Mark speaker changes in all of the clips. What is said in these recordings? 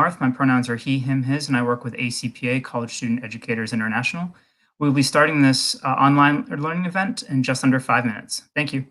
Speaker 1: Marth. My pronouns are he, him, his, and I work with ACPA, College Student Educators International. We'll be starting this online learning event in just under 5 minutes. Thank you.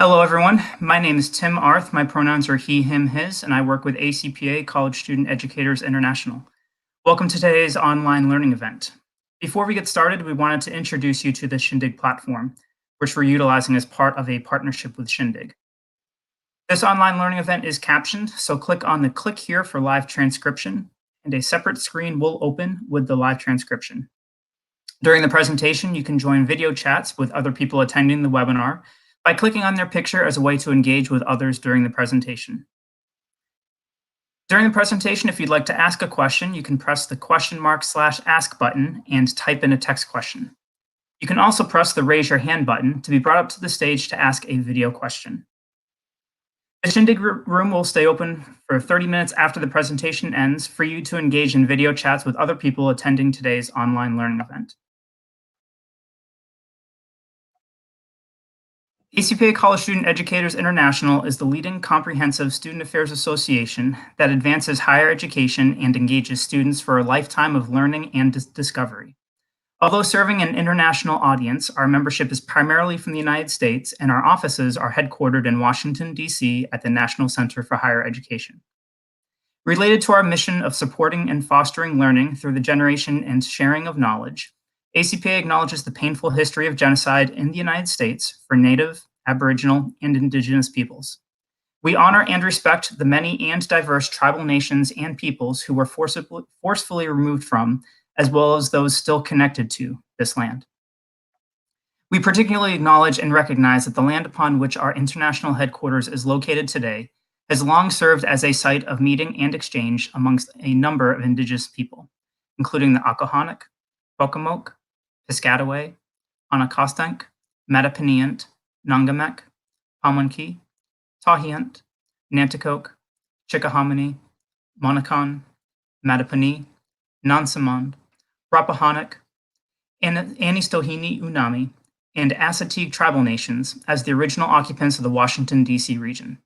Speaker 1: Hello, everyone. My name is Tim Arth. My pronouns are he, him, his, and I work with ACPA, College Student Educators International. Welcome to today's online learning event. Before we get started, we wanted to introduce you to the Shindig platform, which we're utilizing as part of a partnership with Shindig. This online learning event is captioned, so click on the click here for live transcription, and a separate screen will open with the live transcription. During the presentation, you can join video chats with other people attending the webinar by clicking on their picture as a way to engage with others during the presentation. During the presentation, if you'd like to ask a question, you can press the !/ask button and type in a text question. You can also press the raise your hand button to be brought up to the stage to ask a video question. The Shindig room will stay open for 30 minutes after the presentation ends for you to engage in video chats with other people attending today's online learning event. ACPA College Student Educators International is the leading comprehensive student affairs association that advances higher education and engages students for a lifetime of learning and discovery. Although serving an international audience, our membership is primarily from the United States, and our offices are headquartered in Washington, D.C. at the National Center for Higher Education. Related to our mission of supporting and fostering learning through the generation and sharing of knowledge, ACPA acknowledges the painful history of genocide in the United States for Native, Aboriginal, and Indigenous peoples. We honor and respect the many and diverse tribal nations and peoples who were forcefully removed from, as well as those still connected to, this land. We particularly acknowledge and recognize that the land upon which our international headquarters is located today has long served as a site of meeting and exchange amongst a number of Indigenous people, including the Akahonik, Pocomoke, Piscataway, Anacostank, Mattapineant, Nangamek, Pamunkey, Tahiant, Nanticoke, Chickahominy, Monacan, Mattapani, Nansemond, Rappahannock, Anistohini Unami, and Assateague tribal nations as the original occupants of the Washington, D.C. region.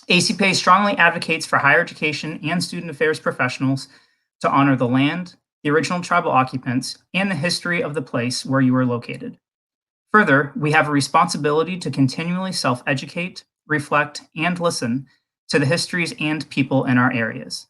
Speaker 1: ACPA strongly advocates for higher education and student affairs professionals to honor the land, the original tribal occupants, and the history of the place where you are located. Further, we have a responsibility to continually self-educate, reflect, and listen to the histories and people in our areas.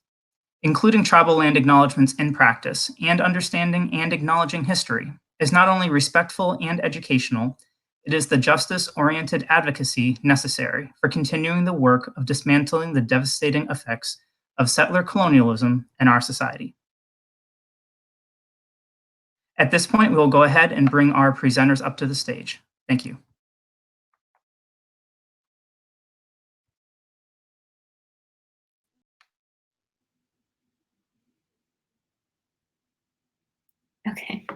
Speaker 1: Including tribal land acknowledgements in practice and understanding and acknowledging history is not only respectful and educational, it is the justice-oriented advocacy necessary for continuing the work of dismantling the devastating effects of settler colonialism in our society. At this point, we will go ahead and bring our presenters up to the stage. Thank you.
Speaker 2: Okay.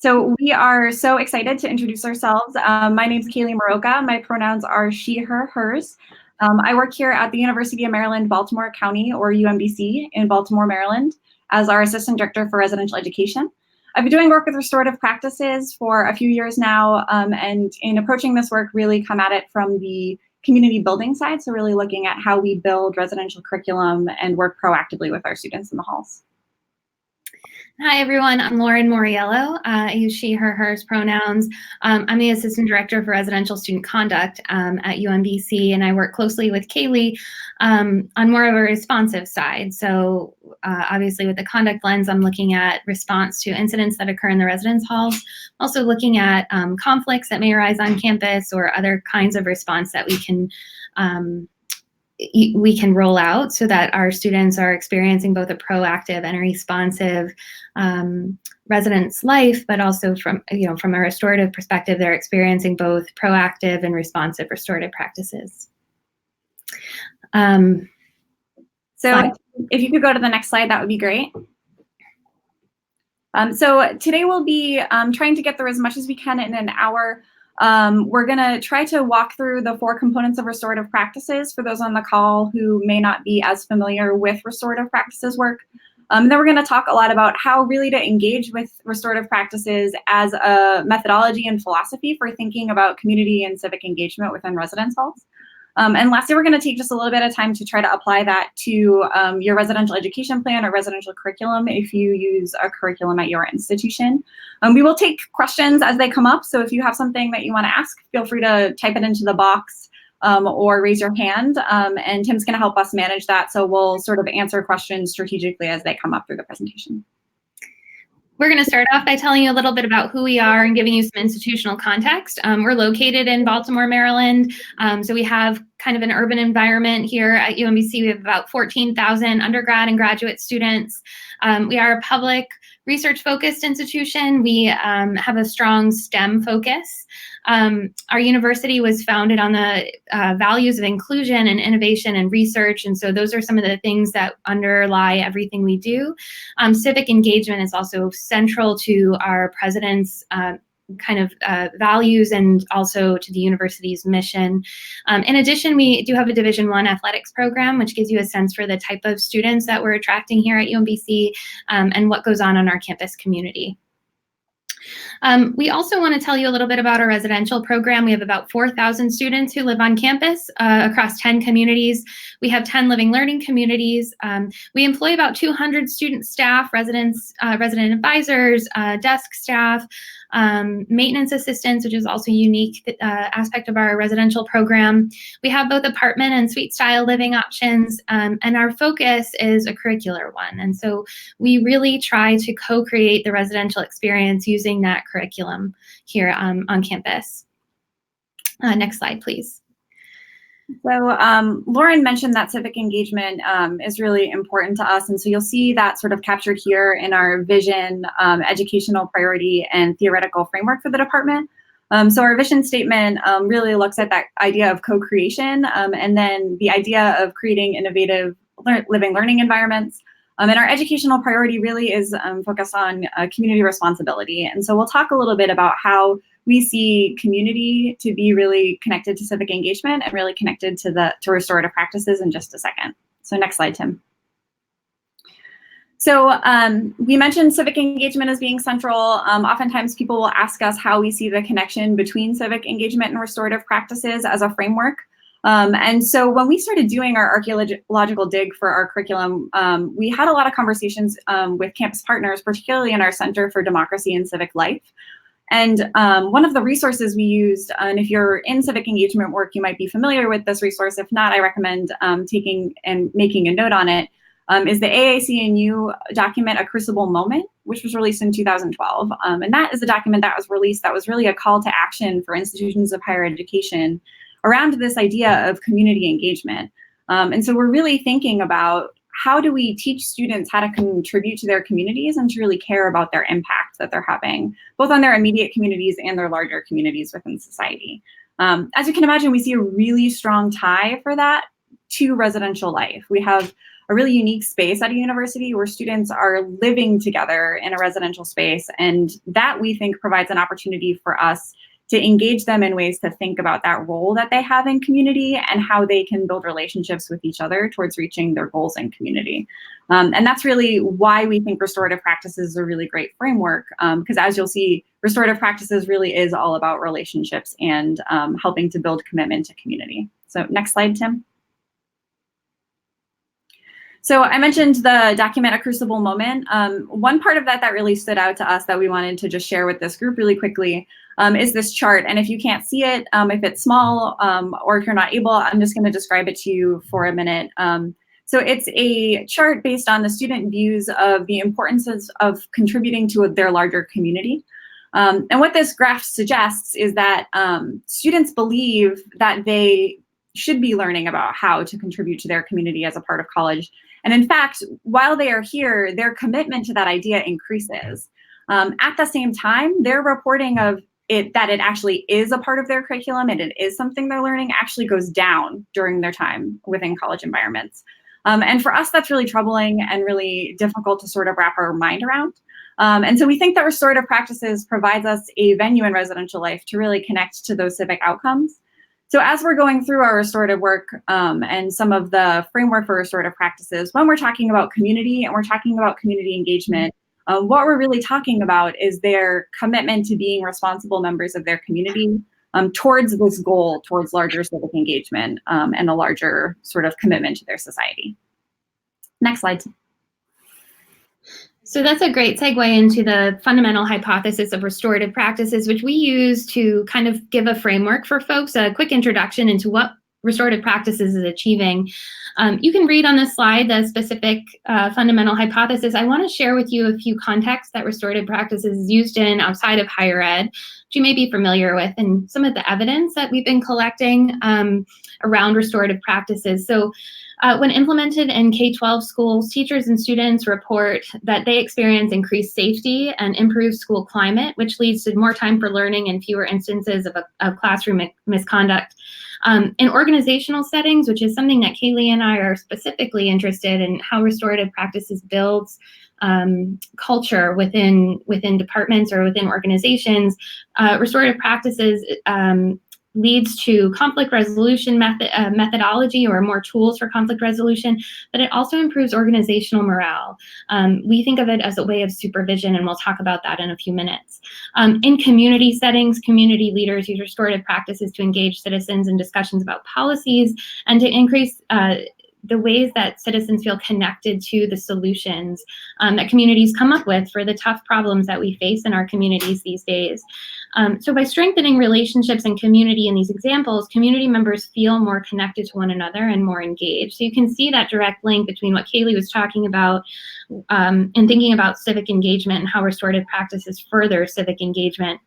Speaker 2: So we are so excited to introduce ourselves. My name is Kaleigh Mrowka. My pronouns are she, her, hers. I work here at the University of Maryland, Baltimore County, or UMBC, in Baltimore, Maryland, as our Assistant Director for Residential Education. I've been doing work with restorative practices for a few years now, and in approaching this work, really come at it from the community building side, so really looking at how we build residential curriculum and work proactively with our students in the halls.
Speaker 3: Hi, everyone. I'm Lauren Mauriello. I use she, her, hers pronouns. I'm the Assistant Director for Residential Student Conduct at UMBC, and I work closely with Kaleigh on more of a responsive side. So obviously with the conduct lens, I'm looking at response to incidents that occur in the residence halls, also looking at conflicts that may arise on campus or other kinds of response that we can roll out so that our students are experiencing both a proactive and a responsive residence life, but also from a restorative perspective, they're experiencing both proactive and responsive restorative practices.
Speaker 2: So if you could go to the next slide, that would be great. So today we'll be trying to get through as much as we can in an hour. We're going to try to walk through the 4 components of restorative practices for those on the call who may not be as familiar with restorative practices work. And then we're going to talk a lot about how really to engage with restorative practices as a methodology and philosophy for thinking about community and civic engagement within residence halls. And lastly, we're going to take just a little bit of time to try to apply that to your residential education plan or residential curriculum if you use a curriculum at your institution. We will take questions as they come up. So if you have something that you want to ask, feel free to type it into the box or raise your hand. And Tim's going to help us manage that. So we'll sort of answer questions strategically as they come up through the presentation.
Speaker 3: We're going to start off by telling you a little bit about who we are and giving you some institutional context. We're located in Baltimore, Maryland. So we have kind of an urban environment here at UMBC. We have about 14,000 undergrad and graduate students. We are a public research-focused institution. We have a strong STEM focus. Our university was founded on the values of inclusion and innovation and research, and so those are some of the things that underlie everything we do. Civic engagement is also central to our president's kind of values and also to the university's mission. In addition, we do have a Division I athletics program, which gives you a sense for the type of students that we're attracting here at UMBC and what goes on our campus community. We also want to tell you a little bit about our residential program. We have about 4,000 students who live on campus across 10 communities. We have 10 living learning communities. We employ about 200 student staff, residents, resident advisors, desk staff, maintenance assistants, which is also a unique aspect of our residential program. We have both apartment and suite style living options, and our focus is a curricular one. And so we really try to co-create the residential experience using that curriculum here on campus. Next slide, please.
Speaker 2: So Lauren mentioned that civic engagement is really important to us. And so you'll see that sort of captured here in our vision, educational priority, and theoretical framework for the department. So our vision statement really looks at that idea of co-creation and then the idea of creating innovative living learning environments. And our educational priority really is focused on community responsibility. And so we'll talk a little bit about how we see community to be really connected to civic engagement and really connected to restorative practices in just a second. So next slide, Tim. So we mentioned civic engagement as being central. Oftentimes people will ask us how we see the connection between civic engagement and restorative practices as a framework. And so when we started doing our archaeological dig for our curriculum, we had a lot of conversations with campus partners, particularly in our Center for Democracy and Civic Life. And one of the resources we used, and if you're in civic engagement work, you might be familiar with this resource. If not, I recommend taking and making a note on it, is the AAC&U document, A Crucible Moment, which was released in 2012. And that is a document that was released that was really a call to action for institutions of higher education around this idea of community engagement. And so we're really thinking about how do we teach students how to contribute to their communities and to really care about their impact that they're having, both on their immediate communities and their larger communities within society. As you can imagine, we see a really strong tie for that to residential life. We have a really unique space at a university where students are living together in a residential space, and that we think provides an opportunity for us to engage them in ways to think about that role that they have in community and how they can build relationships with each other towards reaching their goals in community. And that's really why we think restorative practices is a really great framework, because as you'll see, restorative practices really is all about relationships and helping to build commitment to community. So next slide, Tim. So I mentioned the document, A Crucible Moment. One part of that that really stood out to us that we wanted to just share with this group really quickly is this chart. And if you can't see it, if it's small or if you're not able, I'm just going to describe it to you for a minute. So it's a chart based on the student views of the importance of contributing to their larger community. And what this graph suggests is that students believe that they should be learning about how to contribute to their community as a part of college. And in fact, while they are here, their commitment to that idea increases. At the same time, their reporting of it that it actually is a part of their curriculum and it is something they're learning actually goes down during their time within college environments. And for us, that's really troubling and really difficult to sort of wrap our mind around. And so we think that restorative practices provides us a venue in residential life to really connect to those civic outcomes. So as we're going through our restorative work and some of the framework for restorative practices, when we're talking about community and we're talking about community engagement, what we're really talking about is their commitment to being responsible members of their community towards this goal, towards larger civic engagement and a larger sort of commitment to their society. Next slide.
Speaker 3: So that's a great segue into the fundamental hypothesis of restorative practices, which we use to kind of give a framework for folks, a quick introduction into what restorative practices is achieving. You can read on this slide the specific fundamental hypothesis. I want to share with you a few contexts that restorative practices is used in outside of higher ed, which you may be familiar with, and some of the evidence that we've been collecting around restorative practices. So when implemented in K-12 schools, teachers and students report that they experience increased safety and improved school climate, which leads to more time for learning and fewer instances of classroom misconduct. In organizational settings, which is something that Kaleigh and I are specifically interested in, how restorative practices builds culture within departments or within organizations. Restorative practices leads to conflict resolution methodology or more tools for conflict resolution, but it also improves organizational morale. We think of it as a way of supervision, and we'll talk about that in a few minutes. In community settings, community leaders use restorative practices to engage citizens in discussions about policies and to increase the ways that citizens feel connected to the solutions that communities come up with for the tough problems that we face in our communities these days. So by strengthening relationships and community in these examples, community members feel more connected to one another and more engaged. So you can see that direct link between what Kaleigh was talking about and thinking about civic engagement and how restorative practices further civic engagement.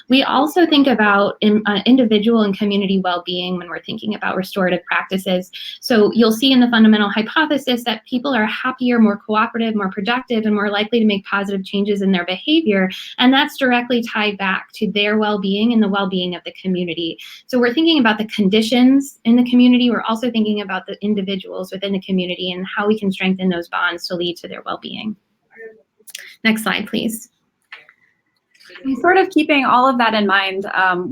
Speaker 3: We also think about individual and community well-being when we're thinking about restorative practices. So you'll see in the fundamental hypothesis that people are happier, more cooperative, more productive, and more likely to make positive changes in their behavior. And that's directly tied back to their well-being and the well-being of the community. So we're thinking about the conditions in the community. We're also thinking about the individuals within the community and how we can strengthen those bonds to lead to their well-being. Next slide, please.
Speaker 2: And sort of keeping all of that in mind,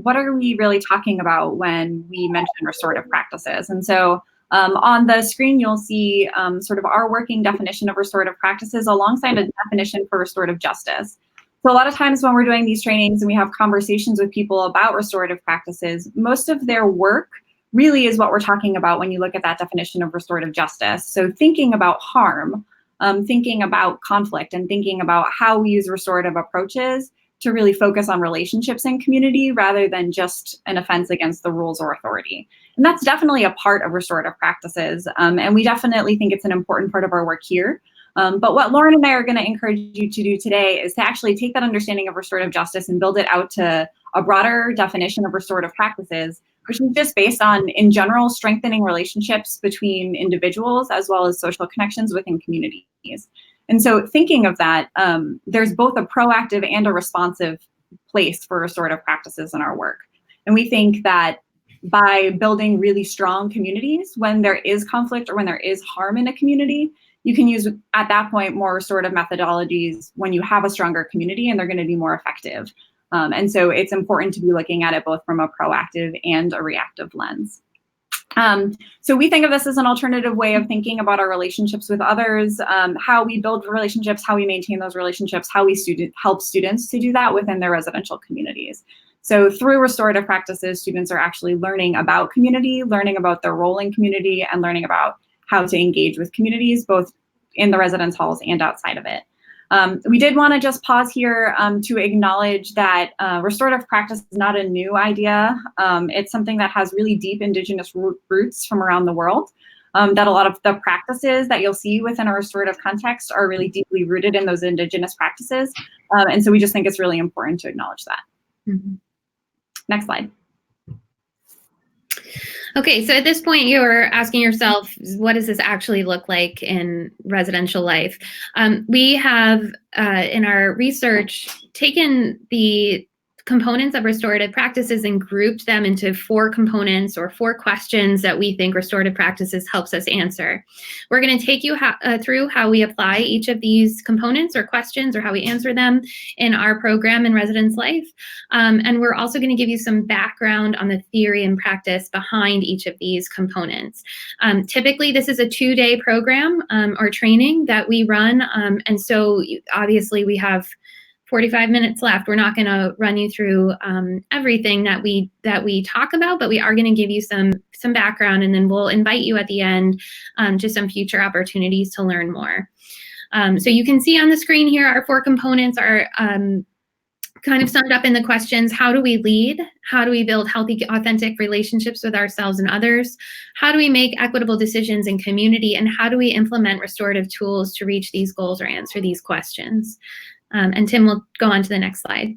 Speaker 2: what are we really talking about when we mention restorative practices? And so on the screen, you'll see sort of our working definition of restorative practices alongside a definition for restorative justice. So a lot of times when we're doing these trainings and we have conversations with people about restorative practices, most of their work really is what we're talking about when you look at that definition of restorative justice. So thinking about harm, thinking about conflict, and thinking about how we use restorative approaches to really focus on relationships and community rather than just an offense against the rules or authority. And that's definitely a part of restorative practices. And we definitely think it's an important part of our work here. But what Lauren and I are going to encourage you to do today is to actually take that understanding of restorative justice and build it out to a broader definition of restorative practices, which is just based on, in general, strengthening relationships between individuals as well as social connections within communities. And so thinking of that, there's both a proactive and a responsive place for restorative practices in our work. And we think that by building really strong communities, when there is conflict or when there is harm in a community, you can use, at that point, more restorative methodologies when you have a stronger community, and they're going to be more effective. And so it's important to be looking at it both from a proactive and a reactive lens. So we think of this as an alternative way of thinking about our relationships with others, how we build relationships, how we maintain those relationships, how we help students to do that within their residential communities. So through restorative practices, students are actually learning about community, learning about their role in community, and learning about how to engage with communities, both in the residence halls and outside of it. We did want to just pause here to acknowledge that restorative practice is not a new idea. It's something that has really deep Indigenous roots from around the world, that a lot of the practices that you'll see within a restorative context are really deeply rooted in those Indigenous practices. And so we just think it's really important to acknowledge that. Mm-hmm. Next slide.
Speaker 3: Okay, so at this point, you're asking yourself, what does this actually look like in residential life? We have, in our research, taken the components of restorative practices and grouped them into 4 components or 4 questions that we think restorative practices helps us answer. We're going to take you through how we apply each of these components or questions or how we answer them in our program in residence life. And we're also going to give you some background on the theory and practice behind each of these components. Typically, this is a 2-day program or training that we run. And so obviously we have 45 minutes left. We're not going to run you through everything that we talk about, but we are going to give you some background, and then we'll invite you at the end to some future opportunities to learn more. So you can see on the screen here, our 4 components are kind of summed up in the questions: how do we lead? How do we build healthy, authentic relationships with ourselves and others? How do we make equitable decisions in community? And how do we implement restorative tools to reach these goals or answer these questions? And Tim will go on to the next slide.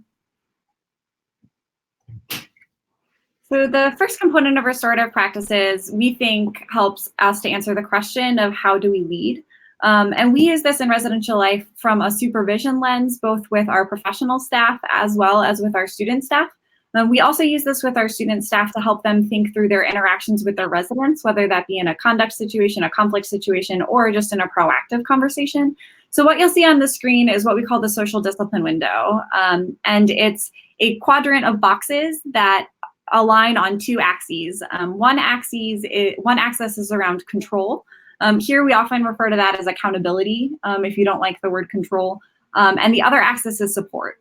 Speaker 2: So the first component of restorative practices, we think, helps us to answer the question of how do we lead? And we use this in residential life from a supervision lens, both with our professional staff as well as with our student staff. We also use this with our student staff to help them think through their interactions with their residents, whether that be in a conduct situation, a conflict situation, or just in a proactive conversation. So what you'll see on the screen is what we call the social discipline window. And it's a quadrant of boxes that align on two axes. One axis is around control. Here we often refer to that as accountability, if you don't like the word control. And the other axis is support.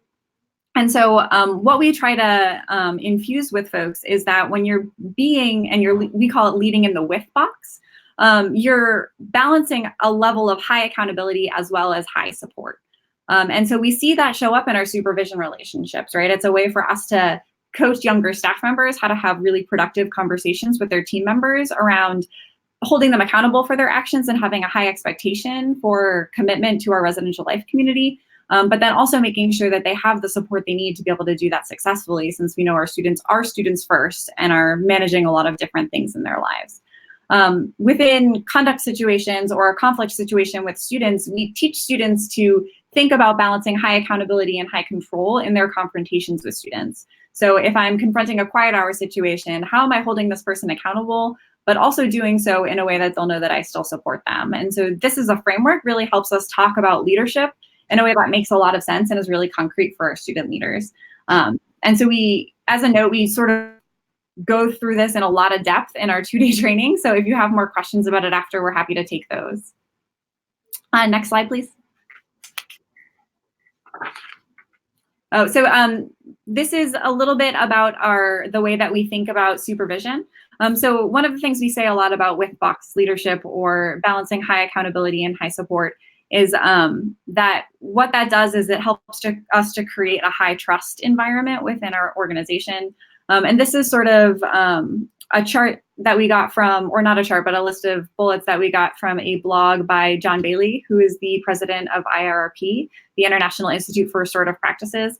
Speaker 2: And so what we try to infuse with folks is that when you're we call it leading in the with box, you're balancing a level of high accountability as well as high support. And so we see that show up in our supervision relationships, right? It's a way for us to coach younger staff members how to have really productive conversations with their team members around holding them accountable for their actions and having a high expectation for commitment to our residential life community. But then also making sure that they have the support they need to be able to do that successfully, since we know our students are students first and are managing a lot of different things in their lives. Within conduct situations or a conflict situation with students, we teach students to think about balancing high accountability and high control in their confrontations with students. So if I'm confronting a quiet hour situation, how am I holding this person accountable, but also doing so in a way that they'll know that I still support them? And so this is a framework really helps us talk about leadership in a way that makes a lot of sense and is really concrete for our student leaders. And so as a note, we sort of go through this in a lot of depth in our 2-day training. So if you have more questions about it after, we're happy to take those. Next slide, please. Oh, so this is a little bit about the way that we think about supervision. So one of the things we say a lot about with box leadership or balancing high accountability and high support is that what that does is it helps us to create a high trust environment within our organization. And this is sort of a chart that we got from, or not a chart, but a list of bullets that we got from a blog by John Bailey, who is the president of IRRP, the International Institute for Restorative Practices.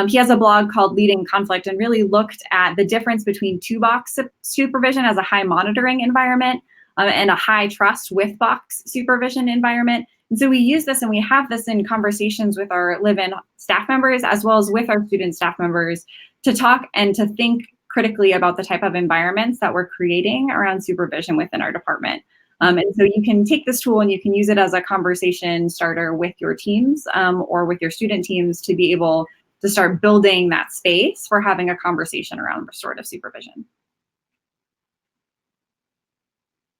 Speaker 2: He has a blog called Leading Conflict and really looked at the difference between two-box supervision as a high monitoring environment and a high trust with box supervision environment. And so we use this and we have this in conversations with our live-in staff members as well as with our student staff members to talk and to think critically about the type of environments that we're creating around supervision within our department. And so you can take this tool and you can use it as a conversation starter with your teams or with your student teams to be able to start building that space for having a conversation around restorative supervision.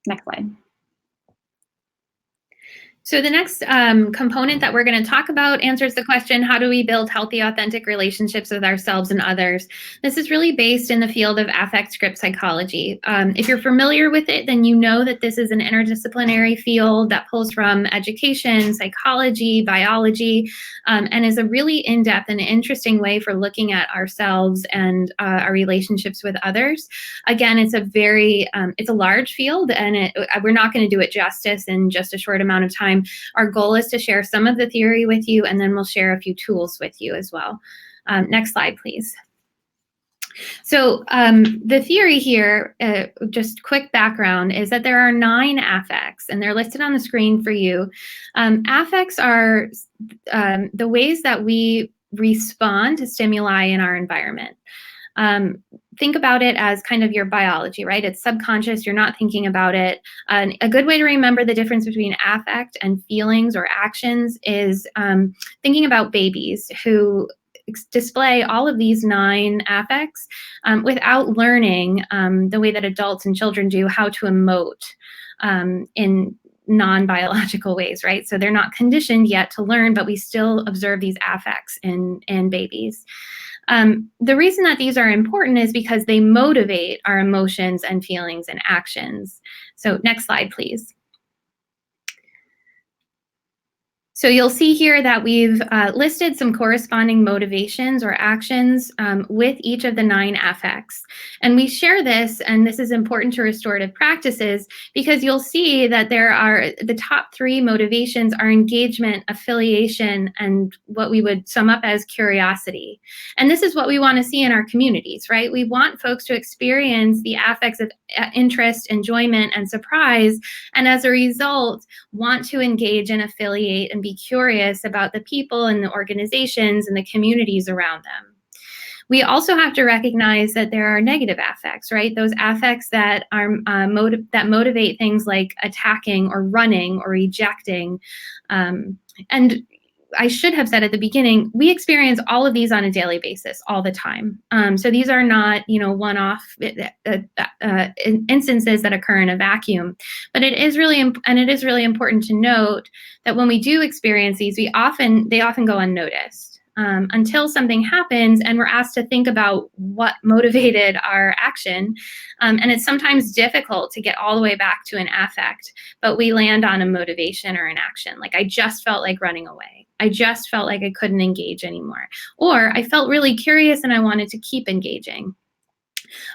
Speaker 2: Next slide.
Speaker 3: So the next component that we're going to talk about answers the question, how do we build healthy, authentic relationships with ourselves and others? This is really based in the field of affect script psychology. If you're familiar with it, then you know that this is an interdisciplinary field that pulls from education, psychology, biology, and is a really in-depth and interesting way for looking at ourselves and our relationships with others. Again, it's a large field, and we're not going to do it justice in just a short amount of time. Our goal is to share some of the theory with you, and then we'll share a few tools with you as well. Next slide, please. So the theory here, just quick background, is that there are 9 affects, and they're listed on the screen for you. Affects are the ways that we respond to stimuli in our environment. Think about it as kind of your biology, right? It's subconscious, you're not thinking about it. A good way to remember the difference between affect and feelings or actions is thinking about babies who display all of these 9 affects without learning the way that adults and children do how to emote in non-biological ways, right? So they're not conditioned yet to learn, but we still observe these affects in babies. The reason that these are important is because they motivate our emotions and feelings and actions. So next slide, please. So you'll see here that we've listed some corresponding motivations or actions with each of the 9 affects. And we share this, and this is important to restorative practices, because you'll see that the top 3 motivations are engagement, affiliation, and what we would sum up as curiosity. And this is what we want to see in our communities, right? We want folks to experience the affects of interest, enjoyment, and surprise, and as a result, want to engage and affiliate and be curious about the people and the organizations and the communities around them. We also have to recognize that there are negative affects, right? Those affects that are that motivate things like attacking or running or rejecting. And I should have said at the beginning, we experience all of these on a daily basis all the time. So these are not, one-off instances that occur in a vacuum. But it is really important to note that when we do experience these, they often go unnoticed. Until something happens and we're asked to think about what motivated our action. And it's sometimes difficult to get all the way back to an affect, but we land on a motivation or an action. Like, I just felt like running away. I just felt like I couldn't engage anymore. Or I felt really curious and I wanted to keep engaging.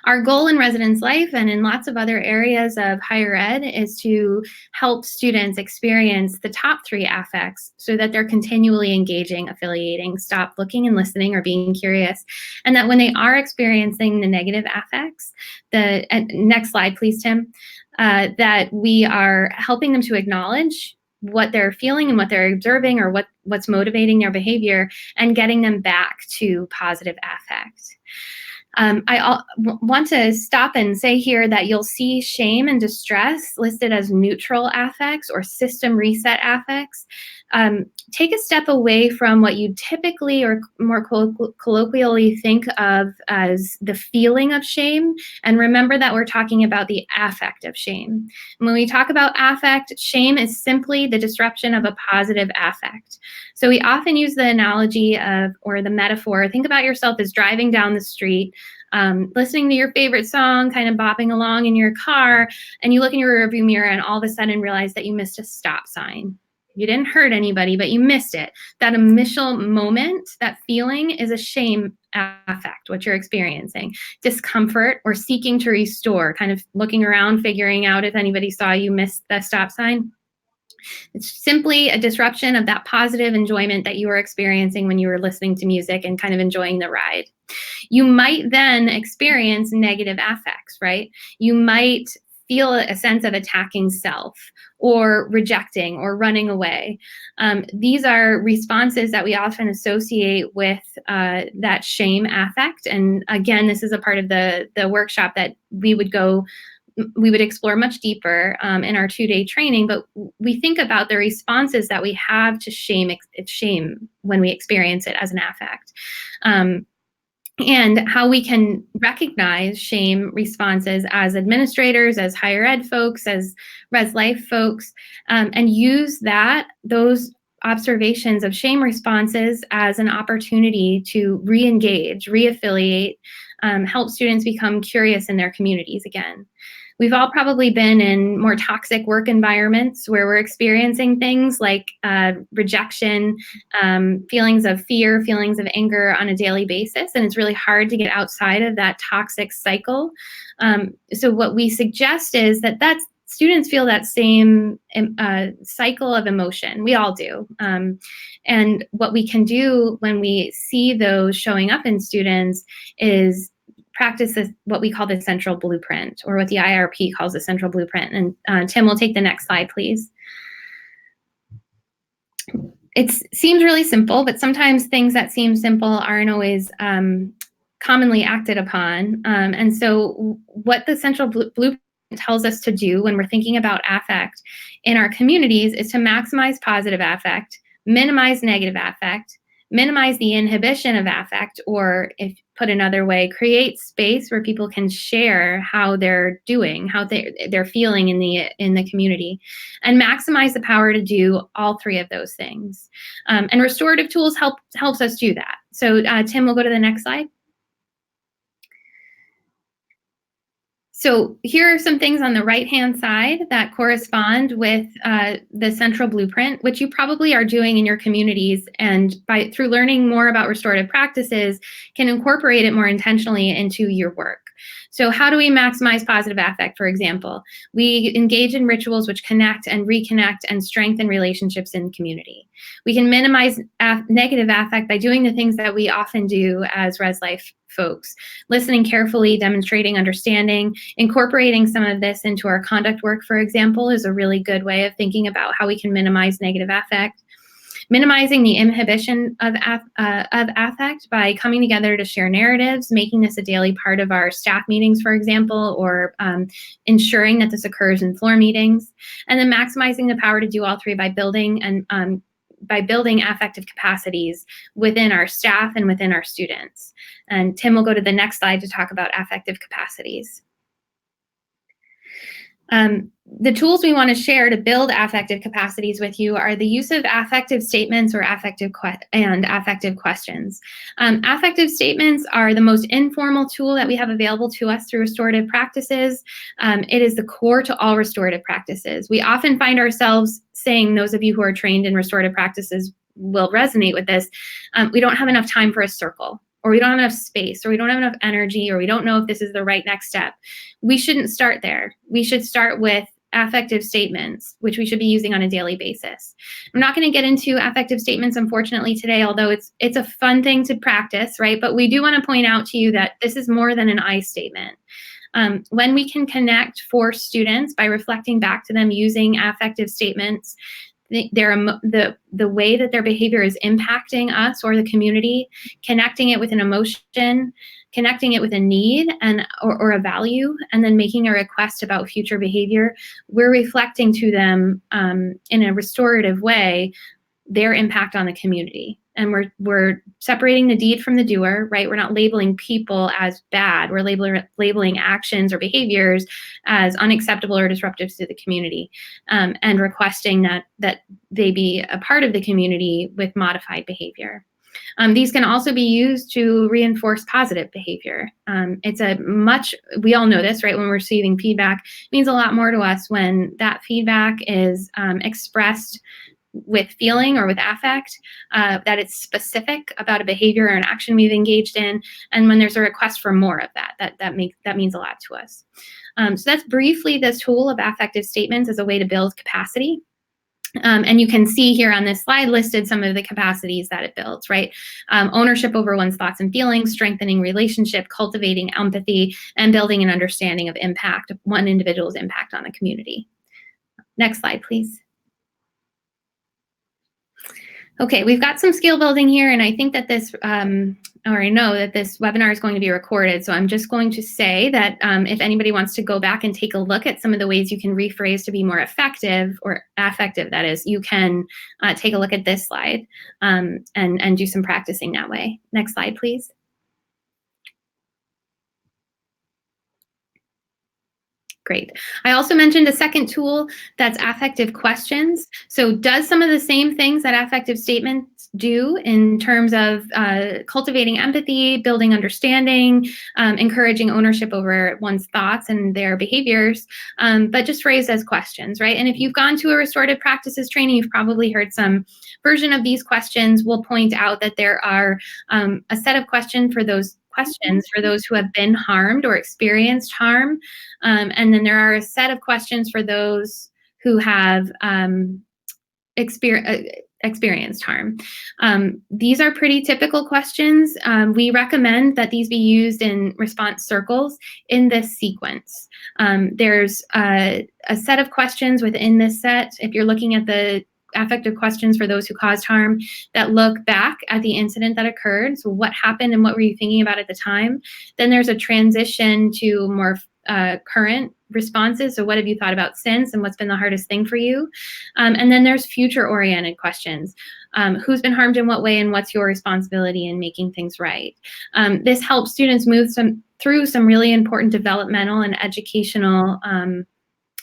Speaker 3: Our goal in residence life and in lots of other areas of higher ed is to help students experience the top 3 affects so that they're continually engaging, affiliating, stop looking and listening or being curious. And that when they are experiencing the negative affects, next slide, please, Tim, that we are helping them to acknowledge what they're feeling and what they're observing or what's motivating their behavior and getting them back to positive affect. I want to stop and say here that you'll see shame and distress listed as neutral affects or system reset affects. Take a step away from what you typically or more colloquially think of as the feeling of shame, and remember that we're talking about the affect of shame. And when we talk about affect, shame is simply the disruption of a positive affect. So we often use the analogy or the metaphor, think about yourself as driving down the street, listening to your favorite song, kind of bopping along in your car, and you look in your rearview mirror and all of a sudden realize that you missed a stop sign. You didn't hurt anybody, but you missed it. That initial moment, that feeling is a shame affect, what you're experiencing. Discomfort or seeking to restore, kind of looking around, figuring out if anybody saw you miss the stop sign. It's simply a disruption of that positive enjoyment that you were experiencing when you were listening to music and kind of enjoying the ride. You might then experience negative affects, right? You might feel a sense of attacking self or rejecting or running away. These are responses that we often associate with that shame affect. And again, this is a part of the workshop that we would explore much deeper in our 2-day training, but we think about the responses that we have to shame when we experience it as an affect. And how we can recognize shame responses as administrators, as higher ed folks, as res life folks, and use those observations of shame responses as an opportunity to re-engage, re-affiliate, help students become curious in their communities again. We've all probably been in more toxic work environments where we're experiencing things like rejection, feelings of fear, feelings of anger on a daily basis, and it's really hard to get outside of that toxic cycle. So what we suggest is that students feel that same cycle of emotion. We all do. And what we can do when we see those showing up in students is practice what we call the central blueprint, or what the IRP calls the central blueprint. And Tim will take the next slide, please. It seems really simple, but sometimes things that seem simple aren't always commonly acted upon. And so what the central blueprint tells us to do when we're thinking about affect in our communities is to maximize positive affect, minimize negative affect, minimize the inhibition of affect, or if put another way, create space where people can share how they're doing, how they're feeling in the community, and maximize the power to do all 3 of those things. And restorative tools helps us do that. So Tim, we'll go to the next slide. So here are some things on the right-hand side that correspond with the central blueprint, which you probably are doing in your communities, and through learning more about restorative practices, can incorporate it more intentionally into your work. So how do we maximize positive affect, for example? We engage in rituals which connect and reconnect and strengthen relationships in the community. We can minimize negative affect by doing the things that we often do as res life folks, listening carefully, demonstrating understanding, incorporating some of this into our conduct work, for example, is a really good way of thinking about how we can minimize negative affect. Minimizing the inhibition of affect by coming together to share narratives, making this a daily part of our staff meetings, for example, or ensuring that this occurs in floor meetings. And then maximizing the power to do all 3 by building and by building affective capacities within our staff and within our students. And Tim will go to the next slide to talk about affective capacities. The tools we want to share to build affective capacities with you are the use of affective statements or affective questions. Affective statements are the most informal tool that we have available to us through restorative practices. It is the core to all restorative practices. We often find ourselves saying, those of you who are trained in restorative practices will resonate with this, we don't have enough time for a circle, or we don't have enough space, or we don't have enough energy, or we don't know if this is the right next step. We shouldn't start there. We should start with affective statements, which we should be using on a daily basis. I'm not going to get into affective statements, unfortunately, today, although it's a fun thing to practice, right? But we do want to point out to you that this is more than an I statement. When we can connect for students by reflecting back to them using affective statements, the way that their behavior is impacting us or the community, connecting it with an emotion, connecting it with a need or a value, and then making a request about future behavior, we're reflecting to them in a restorative way their impact on the community. And we're separating the deed from the doer, right? We're not labeling people as bad. We're labeling actions or behaviors as unacceptable or disruptive to the community, and requesting that they be a part of the community with modified behavior. These can also be used to reinforce positive behavior. We all know this, right? When we're receiving feedback, it means a lot more to us when that feedback is expressed with feeling or with affect, that it's specific about a behavior or an action we've engaged in, and when there's a request for more of that means a lot to us. So that's briefly this tool of affective statements as a way to build capacity. And you can see here on this slide listed some of the capacities that it builds, right? Ownership over one's thoughts and feelings, strengthening relationship, cultivating empathy, and building an understanding of impact, one individual's impact on the community. Next slide, please. Okay, we've got some skill building here, and I think that this, I already know that this webinar is going to be recorded, so I'm just going to say that if anybody wants to go back and take a look at some of the ways you can rephrase to be more effective, or affective, that is, you can take a look at this slide and do some practicing that way. Next slide, please. Great. I also mentioned a second tool that's affective questions. So does some of the same things that affective statements do in terms of cultivating empathy, building understanding, encouraging ownership over one's thoughts and their behaviors, but just phrased as questions, right? And if you've gone to a restorative practices training, you've probably heard some version of these questions. We'll point out that there are a set of questions for those who have been harmed or experienced harm. And then there are a set of questions for those who have experienced harm. These are pretty typical questions. We recommend that these be used in response circles in this sequence. There's a set of questions within this set. If you're looking at the affective questions for those who caused harm, that look back at the incident that occurred. So what happened and what were you thinking about at the time? Then there's a transition to more current responses. So what have you thought about since, and what's been the hardest thing for you? And then there's future-oriented questions. Who's been harmed in what way, and what's your responsibility in making things right? This helps students move through some really important developmental and educational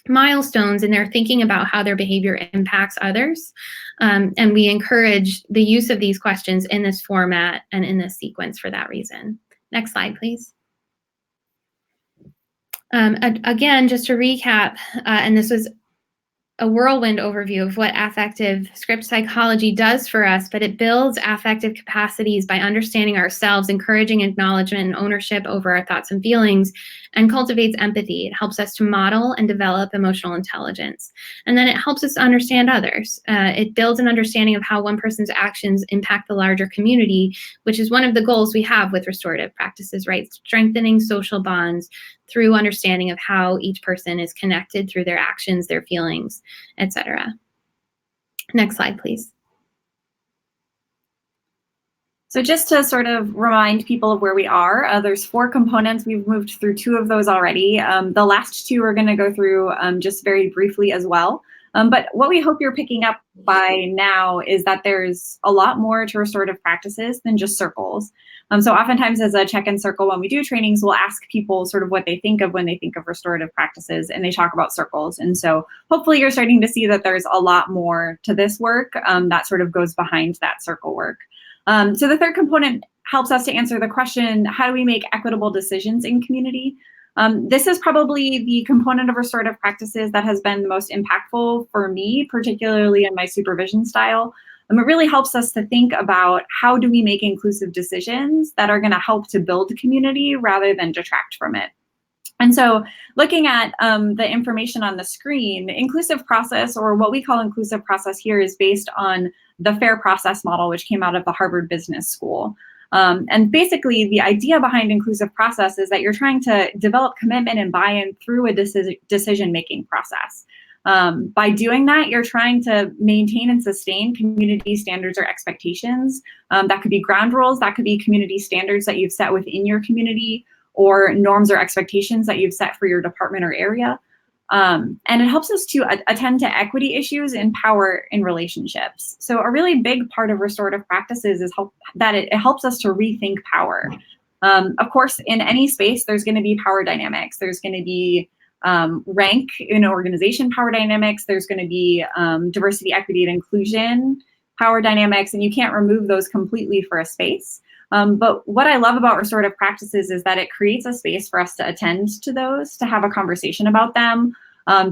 Speaker 3: milestones in their thinking about how their behavior impacts others. And we encourage the use of these questions in this format and in this sequence for that reason. Next slide, please. Again, just to recap, and this was a whirlwind overview of what affective script psychology does for us, but it builds affective capacities by understanding ourselves, encouraging acknowledgement and ownership over our thoughts and feelings, and cultivates empathy. It helps us to model and develop emotional intelligence. And then it helps us to understand others. It builds an understanding of how one person's actions impact the larger community, which is one of the goals we have with restorative practices, right? Strengthening social bonds through understanding of how each person is connected through their actions, their feelings, etc. Next slide, please.
Speaker 2: So just to sort of remind people of where we are, there's 4 components. We've moved through 2 of those already. The last 2 we're going to go through just very briefly as well. But what we hope you're picking up by now is that there's a lot more to restorative practices than just circles. So oftentimes as a check-in circle, when we do trainings, we'll ask people sort of what they think of when they think of restorative practices, and they talk about circles. And so hopefully you're starting to see that there's a lot more to this work that sort of goes behind that circle work. So the third component helps us to answer the question, how do we make equitable decisions in community? This is probably the component of restorative practices that has been the most impactful for me, particularly in my supervision style. It really helps us to think about how do we make inclusive decisions that are going to help to build community rather than detract from it. And so looking at the information on the screen, inclusive process, or what we call inclusive process here, is based on the FAIR process model, which came out of the Harvard Business School. And basically, the idea behind inclusive process is that you're trying to develop commitment and buy-in through a decision-making process. By doing that, you're trying to maintain and sustain community standards or expectations. That could be ground rules, that could be community standards that you've set within your community, or norms or expectations that you've set for your department or area. And it helps us to attend to equity issues and power in relationships. So a really big part of restorative practices is that it helps us to rethink power. Of course, in any space, there's going to be power dynamics. There's going to be rank in organization power dynamics. There's going to be diversity, equity, and inclusion power dynamics, and you can't remove those completely for a space. But what I love about restorative practices is that it creates a space for us to attend to those, to have a conversation about them,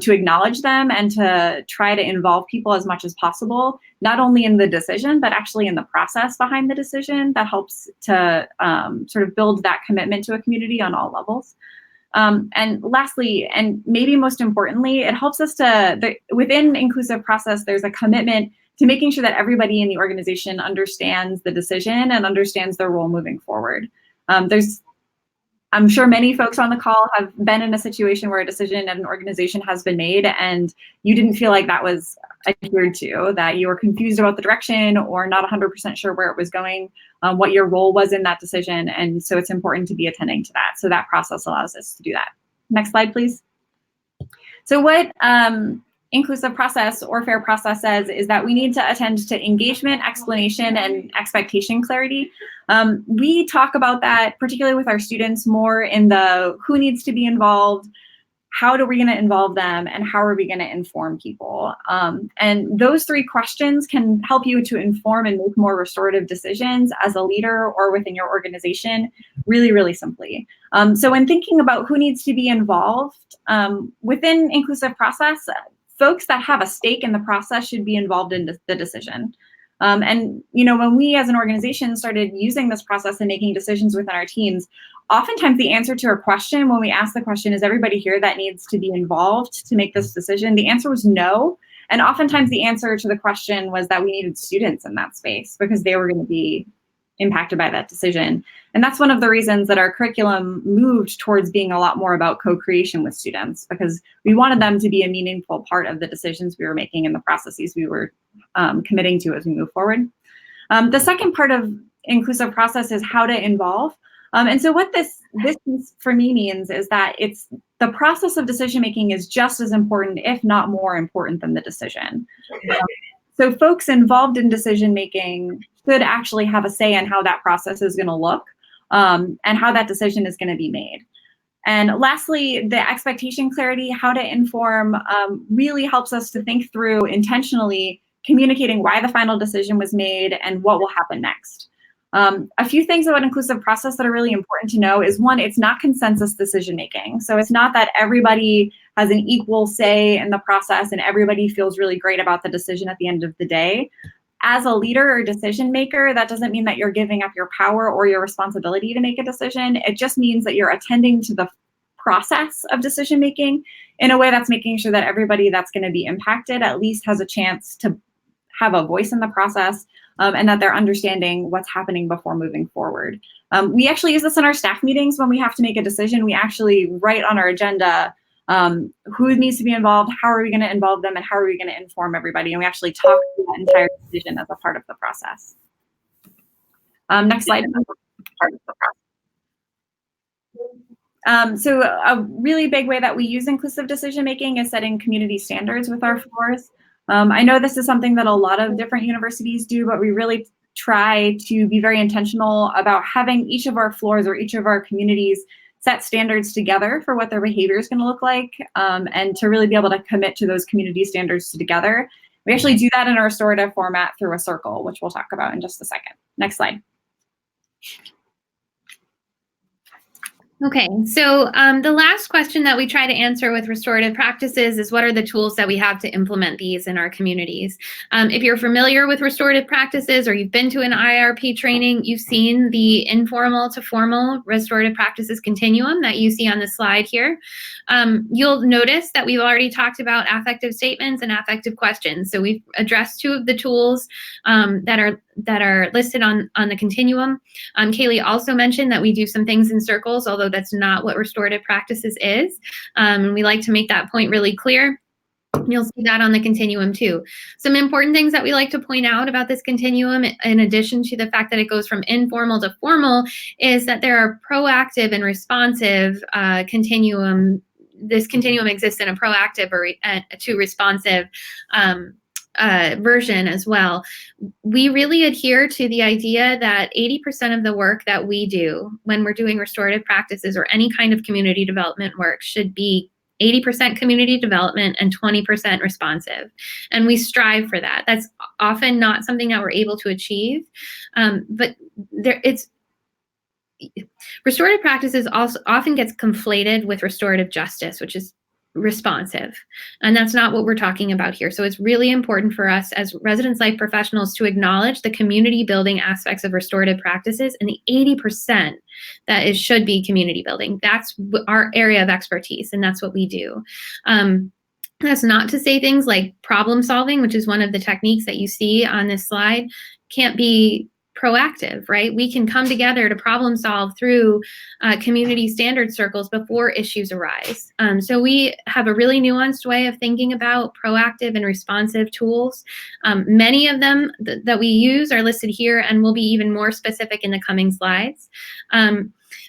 Speaker 2: to acknowledge them, and to try to involve people as much as possible, not only in the decision, but actually in the process behind the decision that helps to sort of build that commitment to a community on all levels. And lastly, and maybe most importantly, it helps us to, within inclusive process, there's a commitment to making sure that everybody in the organization understands the decision and understands their role moving forward. I'm sure many folks on the call have been in a situation where a decision at an organization has been made and you didn't feel like that was adhered to, that you were confused about the direction or not 100% sure where it was going, what your role was in that decision. And so it's important to be attending to that. So that process allows us to do that. Next slide, please. So what inclusive process or FAIR process says is that we need to attend to engagement, explanation, and expectation clarity. We talk about that, particularly with our students, more in the who needs to be involved, how are we going to involve them, and how are we going to inform people? And those three questions can help you to inform and make more restorative decisions as a leader or within your organization really, really simply. So when thinking about who needs to be involved within inclusive process, folks that have a stake in the process should be involved in the decision. And when we as an organization started using this process and making decisions within our teams, oftentimes the answer to our question, when we ask the question, is everybody here that needs to be involved to make this decision? The answer was no. And oftentimes the answer to the question was that we needed students in that space because they were going to be impacted by that decision. And that's one of the reasons that our curriculum moved towards being a lot more about co-creation with students, because we wanted them to be a meaningful part of the decisions we were making and the processes we were committing to as we move forward. The second part of inclusive process is how to involve. And so what this for me means is that it's the process of decision-making is just as important, if not more important, than the decision. So folks involved in decision-making should actually have a say in how that process is going to look and how that decision is going to be made. And lastly, the expectation clarity, how to inform, really helps us to think through intentionally communicating why the final decision was made and what will happen next. A few things about inclusive process that are really important to know is, one, it's not consensus decision-making. So it's not that everybody has an equal say in the process and everybody feels really great about the decision at the end of the day. As a leader or decision maker, that doesn't mean that you're giving up your power or your responsibility to make a decision. It just means that you're attending to the process of decision making in a way that's making sure that everybody that's going to be impacted at least has a chance to have a voice in the process, and that they're understanding what's happening before moving forward. We actually use this in our staff meetings when we have to make a decision. We actually write on our agenda who needs to be involved, how are we going to involve them, and how are we going to inform everybody. And we actually talk through that entire decision as a part of the process. Next slide. Part of the process. So a really big way that we use inclusive decision making is setting community standards with our floors. I know this is something that a lot of different universities do, but we really try to be very intentional about having each of our floors or each of our communities set standards together for what their behavior is going to look like, and to really be able to commit to those community standards together. We actually do that in our restorative format through a circle, which we'll talk about in just a second. Next slide.
Speaker 3: Okay, so the last question that we try to answer with restorative practices is what are the tools that we have to implement these in our communities? If you're familiar with restorative practices or you've been to an IRP training, you've seen the informal to formal restorative practices continuum that you see on the slide here. You'll notice that we've already talked about affective statements and affective questions. So we've addressed two of the tools that are listed on the continuum. Kaleigh also mentioned that we do some things in circles, although that's not what restorative practices is. And we like to make that point really clear. You'll see that on the continuum too. Some important things that we like to point out about this continuum, in addition to the fact that it goes from informal to formal, is that there are proactive and responsive continuum. This continuum exists in a proactive to responsive version as well. We really adhere to the idea that 80% of the work that we do when we're doing restorative practices or any kind of community development work should be 80% community development and 20% responsive. And we strive for that. That's often not something that we're able to achieve, but restorative practices also often gets conflated with restorative justice, which is responsive. And that's not what we're talking about here. So it's really important for us as residence life professionals to acknowledge the community building aspects of restorative practices and the 80% that should be community building. That's our area of expertise, and that's what we do. That's not to say things like problem solving, which is one of the techniques that you see on this slide, can't be proactive, right? We can come together to problem solve through community standard circles before issues arise. So we have a really nuanced way of thinking about proactive and responsive tools. Many of them that we use are listed here and will be even more specific in the coming slides.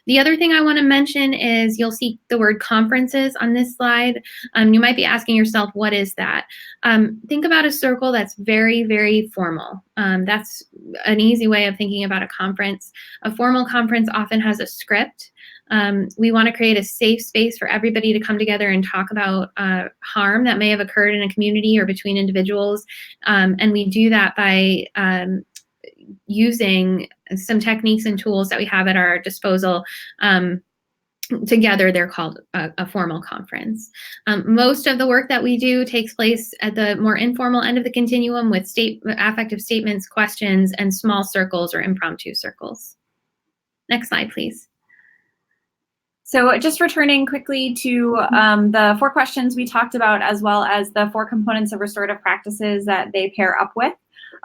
Speaker 3: The other thing I want to mention is you'll see the word conferences on this slide. You might be asking yourself, what is that? Think about a circle that's very, very formal. That's an easy way of thinking about a conference. A formal conference often has a script. We want to create a safe space for everybody to come together and talk about harm that may have occurred in a community or between individuals. And we do that by using some techniques and tools that we have at our disposal. Together, they're called a formal conference. Most of the work that we do takes place at the more informal end of the continuum with affective statements, questions, and small circles or impromptu circles. Next slide, please.
Speaker 2: So just returning quickly to the 4 questions we talked about, as well as the 4 components of restorative practices that they pair up with.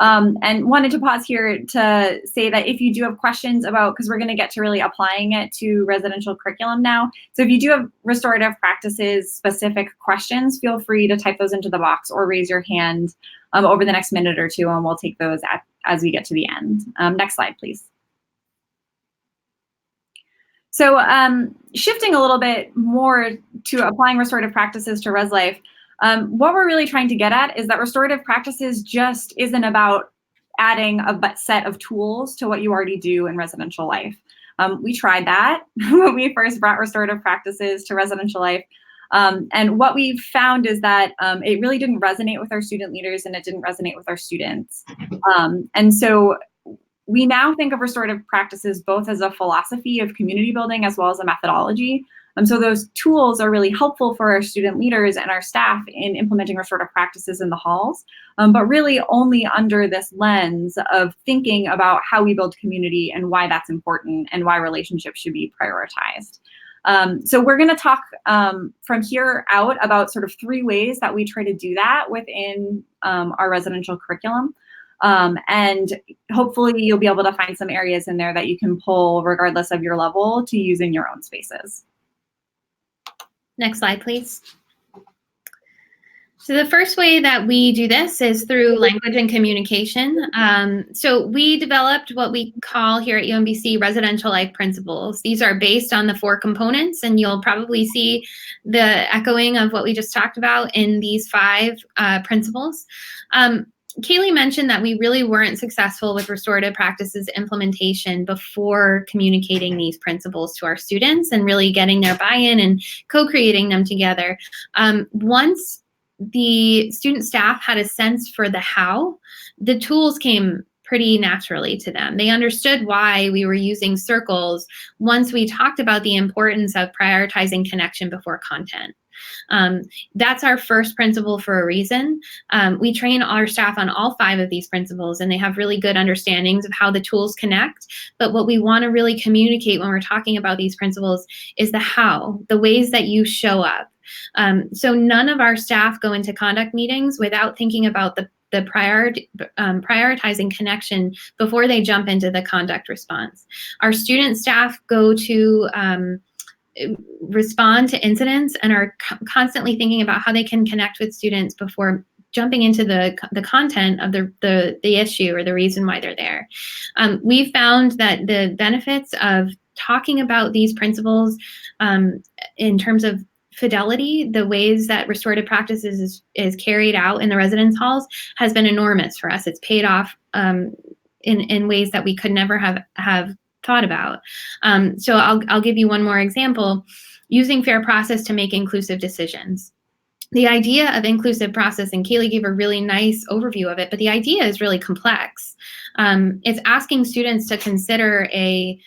Speaker 2: And wanted to pause here to say that if you do have questions about, because we're going to get to really applying it to residential curriculum now. So if you do have restorative practices specific questions, feel free to type those into the box or raise your hand over the next minute or two, and we'll take those as we get to the end. Next slide, please. So shifting a little bit more to applying restorative practices to res life, what we're really trying to get at is that restorative practices just isn't about adding a set of tools to what you already do in residential life. We tried that when we first brought restorative practices to residential life. And what we found is that it really didn't resonate with our student leaders, and it didn't resonate with our students. And so we now think of restorative practices both as a philosophy of community building as well as a methodology. So those tools are really helpful for our student leaders and our staff in implementing restorative practices in the halls, but really only under this lens of thinking about how we build community and why that's important and why relationships should be prioritized. So we're going to talk from here out about sort of 3 ways that we try to do that within our residential curriculum. And hopefully you'll be able to find some areas in there that you can pull regardless of your level to use in your own spaces.
Speaker 3: Next slide, please. So the first way that we do this is through language and communication. So we developed what we call here at UMBC residential life principles. These are based on the 4 components, and you'll probably see the echoing of what we just talked about in these 5 principles. Kaleigh mentioned that we really weren't successful with restorative practices implementation before communicating these principles to our students and really getting their buy-in and co-creating them together. Once the student staff had a sense for the how, the tools came pretty naturally to them. They understood why we were using circles once we talked about the importance of prioritizing connection before content. That's our first principle for a reason. We train our staff on all 5 of these principles, and they have really good understandings of how the tools connect. But what we want to really communicate when we're talking about these principles is the how, the ways that you show up. So none of our staff go into conduct meetings without thinking about the prioritizing connection before they jump into the conduct response. Our student staff go to respond to incidents and are constantly thinking about how they can connect with students before jumping into the content of the issue or the reason why they're there. We found that the benefits of talking about these principles in terms of fidelity, the ways that restorative practices is carried out in the residence halls has been enormous for us. It's paid off in ways that we could never have thought about. So I'll give you one more example. Using fair process to make inclusive decisions. The idea of inclusive process, and Kaleigh gave a really nice overview of it, but the idea is really complex. It's asking students to consider a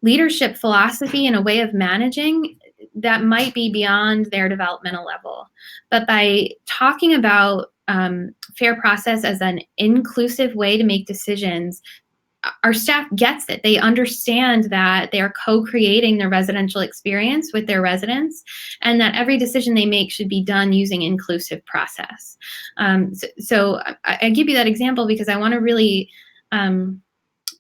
Speaker 3: leadership philosophy and a way of managing that might be beyond their developmental level. But by talking about fair process as an inclusive way to make decisions, our staff gets it. They understand that they are co-creating their residential experience with their residents, and that every decision they make should be done using inclusive process. So I give you that example because I want to really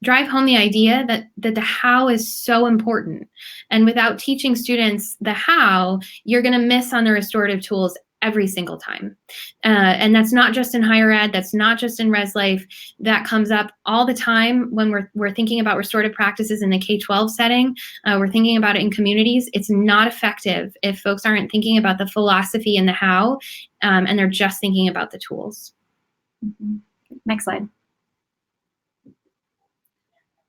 Speaker 3: drive home the idea that the how is so important. And without teaching students the how, you're going to miss on the restorative tools every single time. And that's not just in higher ed, that's not just in res life. That comes up all the time when we're thinking about restorative practices in the K-12 setting. We're thinking about it in communities. It's not effective if folks aren't thinking about the philosophy and the how, and they're just thinking about the tools.
Speaker 2: Mm-hmm. Next slide.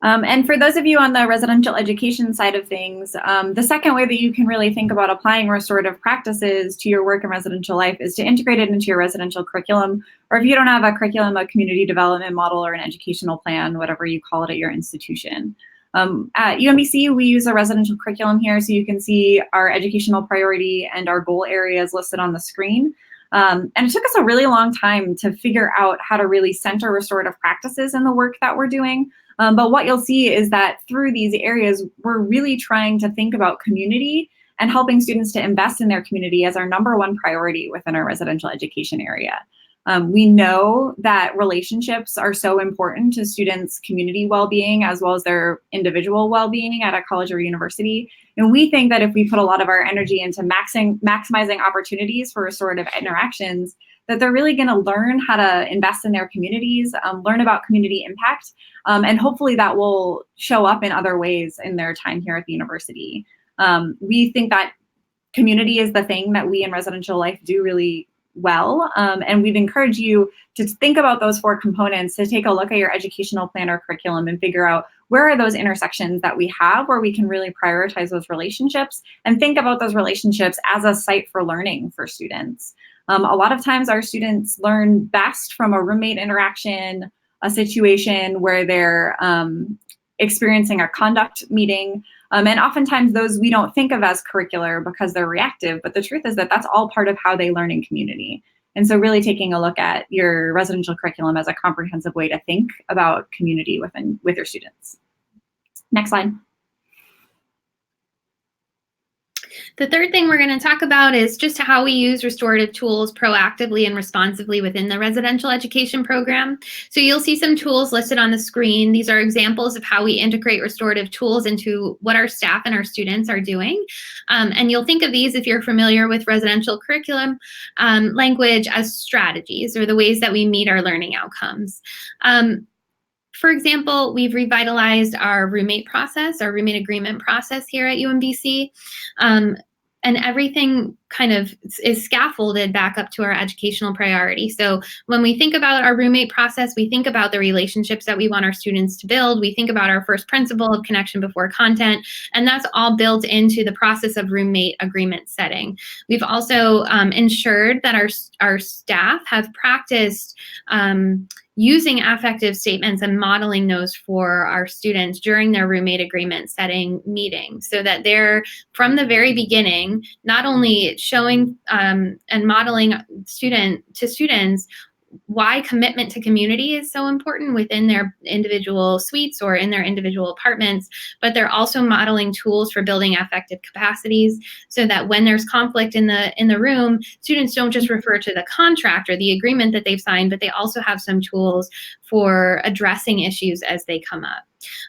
Speaker 2: And for those of you on the residential education side of things, the second way that you can really think about applying restorative practices to your work in residential life is to integrate it into your residential curriculum, or if you don't have a curriculum, a community development model or an educational plan, whatever you call it at your institution. At UMBC, we use a residential curriculum here, so you can see our educational priority and our goal areas listed on the screen. And it took us a really long time to figure out how to really center restorative practices in the work that we're doing. But what you'll see is that through these areas, we're really trying to think about community and helping students to invest in their community as our #1 priority within our residential education area. We know that relationships are so important to students' community well-being as well as their individual well-being at a college or university. And we think that if we put a lot of our energy into maximizing opportunities for restorative interactions, that they're really going to learn how to invest in their communities, learn about community impact, and hopefully that will show up in other ways in their time here at the university. We think that community is the thing that we in residential life do really well, and we'd encourage you to think about those 4 components, to take a look at your educational plan or curriculum and figure out where are those intersections that we have where we can really prioritize those relationships and think about those relationships as a site for learning for students. A lot of times our students learn best from a roommate interaction, a situation where they're experiencing a conduct meeting. And oftentimes those we don't think of as curricular because they're reactive, but the truth is that that's all part of how they learn in community. And so really taking a look at your residential curriculum as a comprehensive way to think about community with your students. Next slide.
Speaker 3: The third thing we're going to talk about is just how we use restorative tools proactively and responsively within the residential education program. So you'll see some tools listed on the screen. These are examples of how we integrate restorative tools into what our staff and our students are doing. And you'll think of these, if you're familiar with residential curriculum language, as strategies, or the ways that we meet our learning outcomes. For example, we've revitalized our roommate process, our roommate agreement process here at UMBC. And everything kind of is scaffolded back up to our educational priority. So when we think about our roommate process, we think about the relationships that we want our students to build. We think about our first principle of connection before content, and that's all built into the process of roommate agreement setting. We've also ensured that our staff have practiced using affective statements and modeling those for our students during their roommate agreement setting meeting, so that they're, from the very beginning, not only showing and modeling to students why commitment to community is so important within their individual suites or in their individual apartments, but they're also modeling tools for building affective capacities, so that when there's conflict in the room, students don't just refer to the contract or the agreement that they've signed, but they also have some tools for addressing issues as they come up.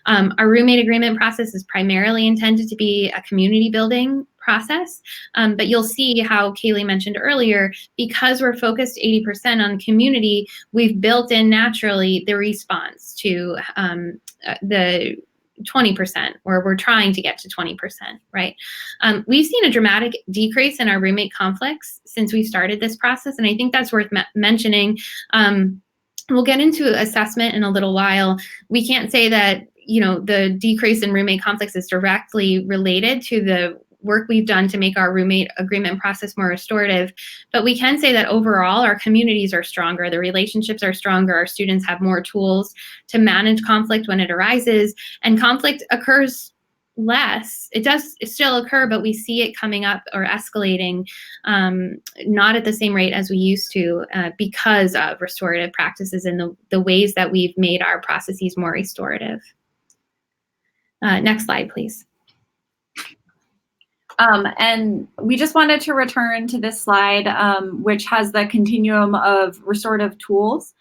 Speaker 3: Our roommate agreement process is primarily intended to be a community building process, but you'll see how Kaleigh mentioned earlier, because we're focused 80% on community, we've built in naturally the response to the 20%, or we're trying to get to 20%, right? We've seen a dramatic decrease in our roommate conflicts since we started this process, and I think that's worth mentioning. We'll get into assessment in a little while. We can't say that, the decrease in roommate conflicts is directly related to the work we've done to make our roommate agreement process more restorative, but we can say that overall our communities are stronger, the relationships are stronger, our students have more tools to manage conflict when it arises, and conflict occurs less. It does still occur, but we see it coming up or escalating, not at the same rate as we used to, because of restorative practices and the ways that we've made our processes more restorative. Next slide, please.
Speaker 2: And we just wanted to return to this slide, which has the continuum of restorative tools.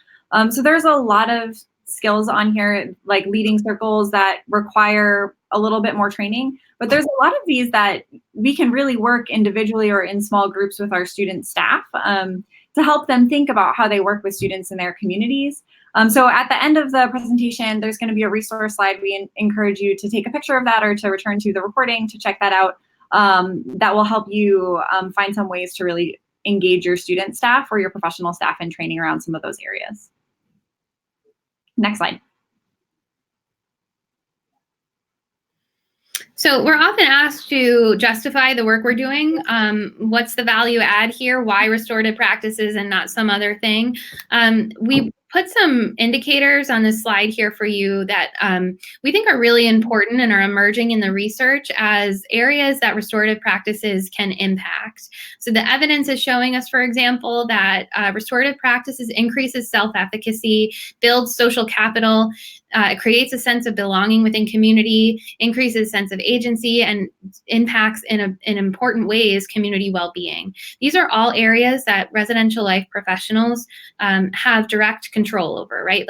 Speaker 2: So there's a lot of skills on here, like leading circles, that require a little bit more training, but there's a lot of these that we can really work individually or in small groups with our student staff to help them think about how they work with students in their communities. So at the end of the presentation, there's going to be a resource slide. We encourage you to take a picture of that or to return to the recording to check that out. That will help you find some ways to really engage your student staff or your professional staff in training around some of those areas. Next slide.
Speaker 3: So we're often asked to justify the work we're doing. What's the value add here? Why restorative practices and not some other thing? We put some indicators on this slide here for you that we think are really important and are emerging in the research as areas that restorative practices can impact. So the evidence is showing us, for example, that restorative practices increases self-efficacy, builds social capital, it creates a sense of belonging within community, increases sense of agency, and impacts in important ways community well-being. These are all areas that residential life professionals have direct control over, right?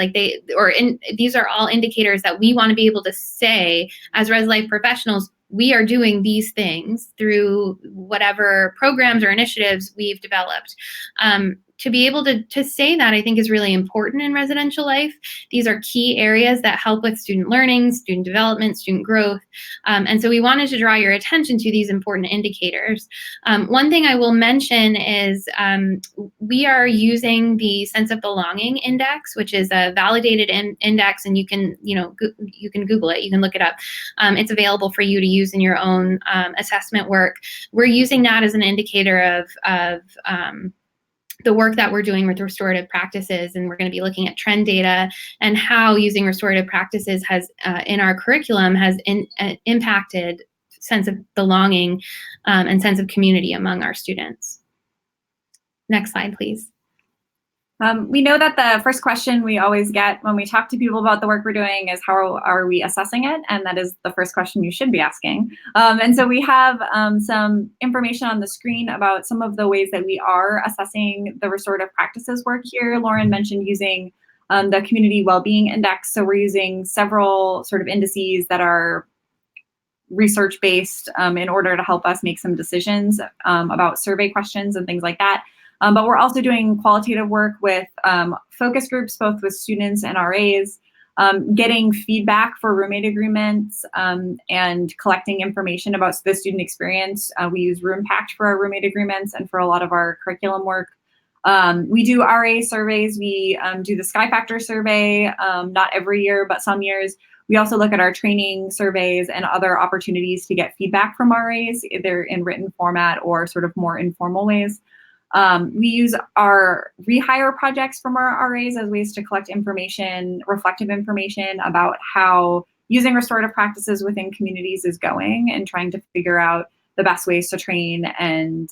Speaker 3: These are all indicators that we want to be able to say as res life professionals, we are doing these things through whatever programs or initiatives we've developed. To be able to say that, I think, is really important in residential life. These are key areas that help with student learning, student development, student growth. And so we wanted to draw your attention to these important indicators. One thing I will mention is we are using the Sense of Belonging Index, which is a validated index, and you can Google it, you can look it up. It's available for you to use in your own assessment work. We're using that as an indicator of the work that we're doing with restorative practices, and we're going to be looking at trend data and how using restorative practices has in our curriculum has impacted sense of belonging and sense of community among our students. Next slide, please.
Speaker 2: We know that the first question we always get when we talk to people about the work we're doing is how are we assessing it? And that is the first question you should be asking. And so we have some information on the screen about some of the ways that we are assessing the restorative practices work here. Lauren mentioned using the Community Wellbeing Index. So we're using several sort of indices that are research-based in order to help us make some decisions about survey questions and things like that. But we're also doing qualitative work with focus groups, both with students and RAs, getting feedback for roommate agreements and collecting information about the student experience. We use RoomPact for our roommate agreements and for a lot of our curriculum work. We do RA surveys. We do the Sky Factor survey, not every year, but some years. We also look at our training surveys and other opportunities to get feedback from RAs, either in written format or sort of more informal ways. We use our rehire projects from our RAs as ways to collect information, reflective information about how using restorative practices within communities is going and trying to figure out the best ways to train and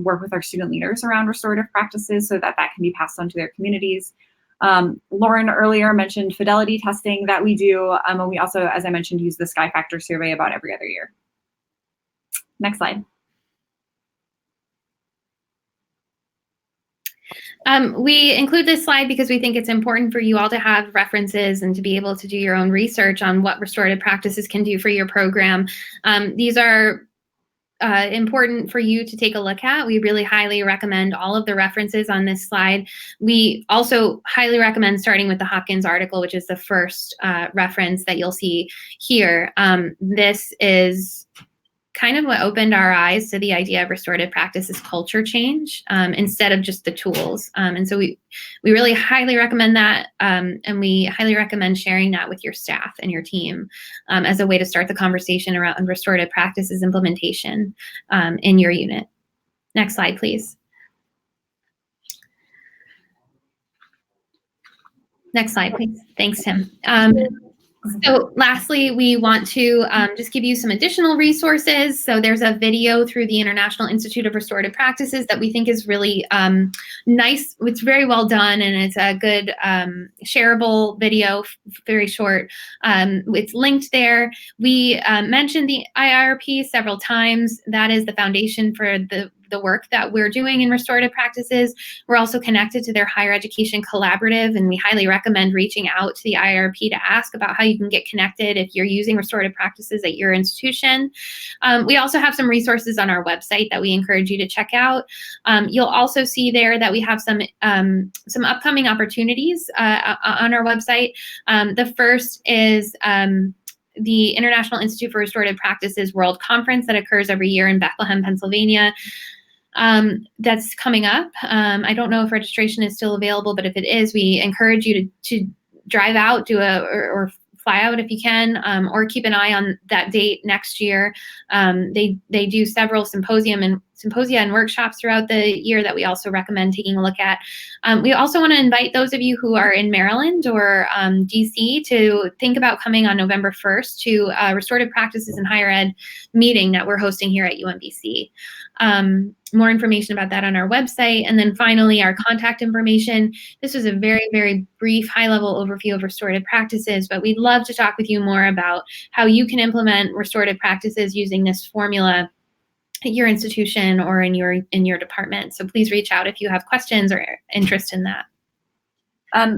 Speaker 2: work with our student leaders around restorative practices so that that can be passed on to their communities. Lauren earlier mentioned fidelity testing that we do, and we also, as I mentioned, use the Sky Factor survey about every other year. Next slide.
Speaker 3: We include this slide because we think it's important for you all to have references and to be able to do your own research on what restorative practices can do for your program. These are important for you to take a look at. We really highly recommend all of the references on this slide. We also highly recommend starting with the Hopkins article, which is the first reference that you'll see here. This is kind of what opened our eyes to the idea of restorative practice as culture change instead of just the tools. And so we really highly recommend that, and we highly recommend sharing that with your staff and your team as a way to start the conversation around restorative practices implementation in your unit. Next slide, please. Next slide, please. Thanks, Tim. So lastly, we want to just give you some additional resources. So there's a video through the International Institute of Restorative Practices that we think is really nice. It's very well done, and it's a good shareable video, very short. It's linked there. We mentioned the IIRP several times. That is the foundation for the work that we're doing in restorative practices. We're also connected to their higher education collaborative, and we highly recommend reaching out to the IRP to ask about how you can get connected if you're using restorative practices at your institution. We also have some resources on our website that we encourage you to check out. You'll also see there that we have some upcoming opportunities on our website. The first is the International Institute for Restorative Practices World Conference that occurs every year in Bethlehem, Pennsylvania. That's coming up. I don't know if registration is still available, but if it is, we encourage you to drive out, or fly out if you can, or keep an eye on that date next year. They do several symposia and workshops throughout the year that we also recommend taking a look at. We also want to invite those of you who are in Maryland or DC to think about coming on November 1st to Restorative Practices in Higher Ed meeting that we're hosting here at UMBC. More information about that on our website. And then finally, our contact information. This was a very, very brief, high-level overview of restorative practices, but we'd love to talk with you more about how you can implement restorative practices using this formula at your institution or in your department. So please reach out if you have questions or interest in that.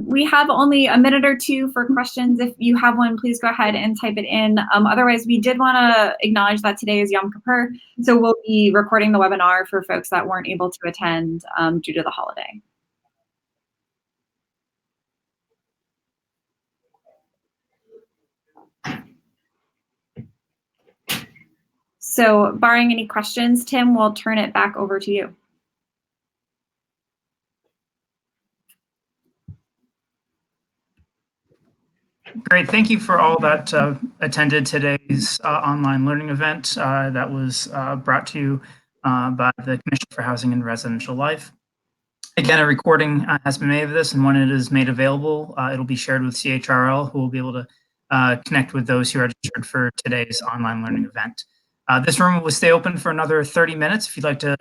Speaker 2: We have only a minute or two for questions. If you have one, please go ahead and type it in. Otherwise, we did want to acknowledge that today is Yom Kippur, so we'll be recording the webinar for folks that weren't able to attend due to the holiday. So barring any questions, Tim, we'll turn it back over to you.
Speaker 1: Great. Thank you for all that attended today's online learning event that was brought to you by the Commission for Housing and Residential Life. Again, a recording has been made of this, and when it is made available, it'll be shared with CHRL, who will be able to connect with those who registered for today's online learning event. This room will stay open for another 30 minutes. If you'd like to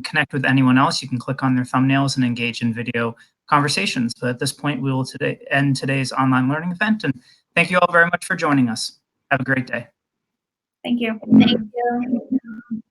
Speaker 1: connect with anyone else, you can click on their thumbnails and engage in video conversations. But at this point, we will end today's online learning event. And thank you all very much for joining us. Have a great day.
Speaker 2: Thank you.
Speaker 3: Thank you.